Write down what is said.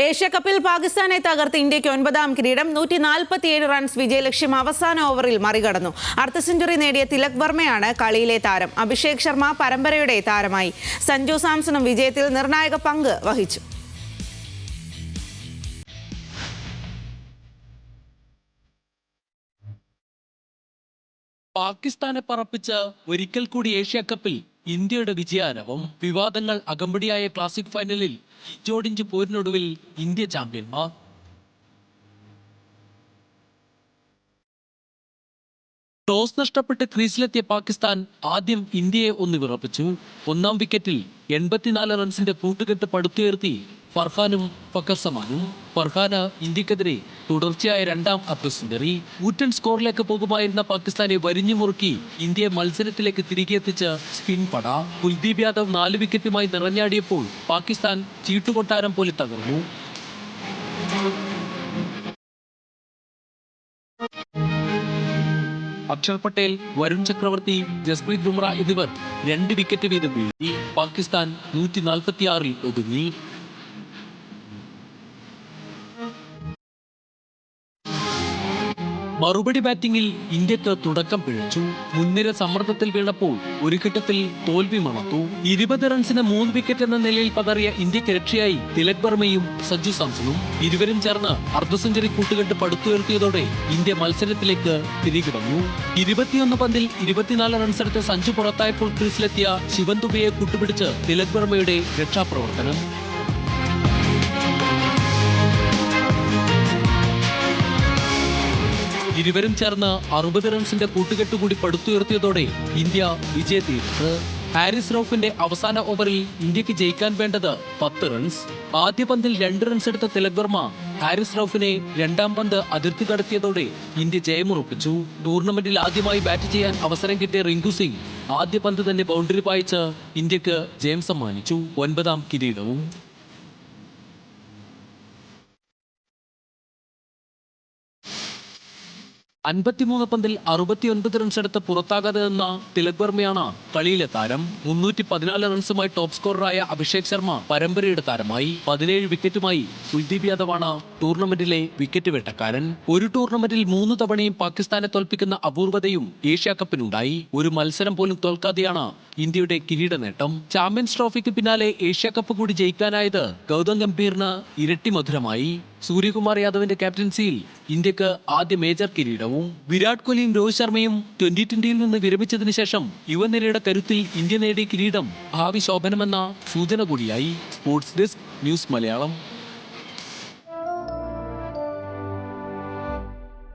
Asia കപ്പിൽ പാകിസ്ഥാനെ തകർത്ത് ഇന്ത്യയ്ക്ക് 9ാം കിരീടം. 147 റൺസ് വിജയലക്ഷ്യം അവസാന ഓവറിൽ മറികടന്നു. അർദ്ധ സെഞ്ചുറി നേടിയ തിലക് വർമ്മയാണ് കളിയിലെ താരം. അഭിഷേക് ശർമ്മ പരമ്പരയുടെ താരമായി. സഞ്ജു സാംസണും വിജയത്തിൽ നിർണായക പങ്ക് വഹിച്ചു. പാകിസ്ഥാനെ പറപ്പിച്ച് ഒരിക്കൽ കൂടി ഏഷ്യ കപ്പിൽ ഇന്ത്യയുടെ വിജയാരവം. വിവാദങ്ങൾ അകമ്പടിയായ ക്ലാസിക് ഫൈനലിൽ ഇഞ്ചോടിഞ്ച് പോരിനൊടുവിൽ ഇന്ത്യ ചാമ്പ്യന്മാർ. ടോസ് നഷ്ടപ്പെട്ട് ക്രീസിലെത്തിയ പാകിസ്ഥാൻ ആദ്യം ഇന്ത്യയെ ഒന്ന് വിറപ്പിച്ചു. 1ാം വിക്കറ്റിൽ 84 റൺസിന്റെ കൂട്ടുകെട്ട് പടുത്തുയർത്തി ഫർഹാനും ഫക്കർ സമാനും. ഫർഹാന് ഇന്ത്യക്കെതിരെ തുടർച്ചയായ 2ാം അർദ്ധ സെഞ്ചുറി. ഊറ്റൻ സ്കോറിലേക്ക് പോകുമായിരുന്ന പാകിസ്ഥാനെ വരിഞ്ഞു മുറുക്കി ഇന്ത്യയെ മത്സരത്തിലേക്ക് തിരികെ എത്തിച്ച് സ്പിൻ പട. കുൽദീപ് യാദവ് 4 വിക്കറ്റുമായി നിറഞ്ഞാടിയപ്പോൾ പാകിസ്ഥാൻ ചീട്ടുകൊട്ടാരം പോലെ തകർന്നു. അക്ഷർ പട്ടേൽ, വരുൺ ചക്രവർത്തി, ജസ്പ്രീത് ബുംറ എന്നിവർ 2 വിക്കറ്റ് വീതം വീഴ്ത്തി. പാകിസ്ഥാൻ 146 ഒതുങ്ങി. മറുപടി ബാറ്റിംഗിൽ ഇന്ത്യക്ക് തുടക്കം പിഴച്ചു. മുൻനിര സമ്മർദ്ദത്തിൽ വീണപ്പോൾ ഒരു ഘട്ടത്തിൽ തോൽവി മണത്തു. 20 റൺസിന് 3 വിക്കറ്റ് എന്ന നിലയിൽ പതറിയ ഇന്ത്യക്ക് രക്ഷയായി തിലക് വർമ്മയും സഞ്ജു സാംസണും. ഇരുവരും ചേർന്ന് അർദ്ധ സെഞ്ചുറി കൂട്ടുകെട്ട് പടുത്തുയർത്തിയതോടെ ഇന്ത്യ മത്സരത്തിലേക്ക് തിരികെ വന്നു. 21 പന്തിൽ 24 റൺസെടുത്ത് സഞ്ജു പുറത്തായപ്പോൾ ക്രീസിലെത്തിയ ശിവൻ ദുബെയെ കൂട്ടുപിടിച്ച് തിലക് വർമ്മയുടെ രക്ഷാപ്രവർത്തനം. ഇരുവരും ചേർന്ന് 60 റൺസിന്റെ കൂട്ടുകെട്ടുകൂടി പടുത്തുയർത്തിയതോടെ ഇന്ത്യ വിജയത്തീരത്ത്. ഹാരിസ് റൌഫിന്റെ അവസാന ഓവറിൽ ഇന്ത്യക്ക് ജയിക്കാൻ വേണ്ടത് 10 റൺസ്. ആദ്യ പന്തിൽ 2 റൺസ് എടുത്ത തിലക് വർമ്മ ഹാരിസ് റൌഫിനെ 2ാം പന്ത് അതിർത്തി കടത്തിയതോടെ ഇന്ത്യ ജയമുറപ്പിച്ചു. ടൂർണമെന്റിൽ ആദ്യമായി ബാറ്റ് ചെയ്യാൻ അവസരം കിട്ടിയ റിങ്കു സിംഗ് ആദ്യ പന്ത് തന്നെ ബൗണ്ടറി പായിച്ച് ഇന്ത്യക്ക് ജയം സമ്മാനിച്ചു. 9ാം കിരീടവും. 53 പന്തിൽ 69 റൺസ് എടുത്ത് പുറത്താകാതെ നിന്ന തിലക് വർമ്മയാണ് കളിയിലെ താരം. 314 റൺസുമായി ടോപ്പ് സ്കോററായ അഭിഷേക് ശർമ്മ പരമ്പരയുടെ താരമായി. 17 വിക്കറ്റുമായി കുൽദീപ് യാദവാണ് ടൂർണമെന്റിലെ വിക്കറ്റ് വേട്ടക്കാരൻ. ഒരു ടൂർണമെന്റിൽ 3 തവണയും പാകിസ്ഥാനെ തോൽപ്പിക്കുന്ന അപൂർവതയും ഏഷ്യ കപ്പിനുണ്ടായി. ഒരു മത്സരം പോലും തോൽക്കാതെയാണ് ഇന്ത്യയുടെ കിരീട നേട്ടം. ചാമ്പ്യൻസ് ട്രോഫിക്ക് പിന്നാലെ ഏഷ്യ കപ്പ് കൂടി ജയിക്കാനായത് ഗൗതം ഗംഭീറിന് ഇരട്ടി മധുരമായി. സൂര്യകുമാർ യാദവിന്റെ ക്യാപ്റ്റൻസിയിൽ ഇന്ത്യക്ക് ആദ്യ മേജർ കിരീടവും. വിരാട് കോഹ്ലിയും രോഹിത് ശർമ്മയും 2020-ൽ നിന്ന് വിരമിച്ചതിന് ശേഷം യുവനിരയുടെ കരുത്തിൽ ഇന്ത്യ നേടിയ കിരീടം ഭാവി ശോഭനമെന്ന സൂചന കൂടിയായി. Sports desk, news Malayalam.